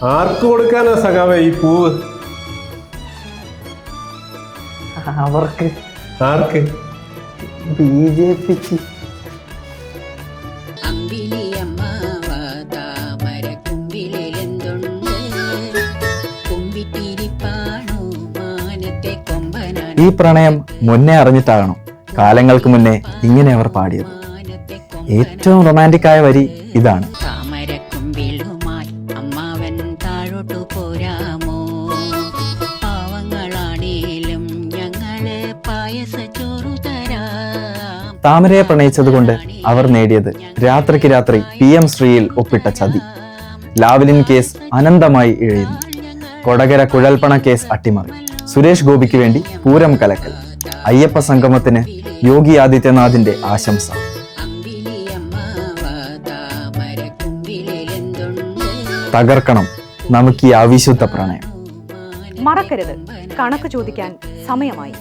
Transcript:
ആർക്ക് കൊടുക്കാനാ സഖാവേ ഈ പൂവ്? അവർക്ക്. ആർക്ക്? ബിജെപിക്ക്. ഈ പ്രണയം മുന്നേ അറിഞ്ഞിട്ടാകണം കാലങ്ങൾക്ക് മുന്നേ ഇങ്ങനെ അവർ പാടിയത്. ഏറ്റവും റൊമാൻറ്റിക് ആയ വരി ഇതാണ്. താമരയെ പ്രണയിച്ചതുകൊണ്ട് അവർ നേടിയത് രാത്രിക്ക് രാത്രി PM ശ്രീയിൽ ഒപ്പിട്ട ചതി. ലാവ്ലിൻ കേസ് അനന്തമായി ഇഴയുന്നു. കൊടകര കുഴൽപ്പണ കേസ് അട്ടിമറി. സുരേഷ് ഗോപിക്ക് വേണ്ടി പൂരം കലക്കൽ. അയ്യപ്പ സംഗമത്തിന് യോഗി ആദിത്യനാഥിന്റെ ആശംസ. തകർക്കണം നമുക്ക് ഈ അവിശുദ്ധ പ്രണയം. മറക്കരുത്, കണക്ക് ചോദിക്കാൻ സമയമായി.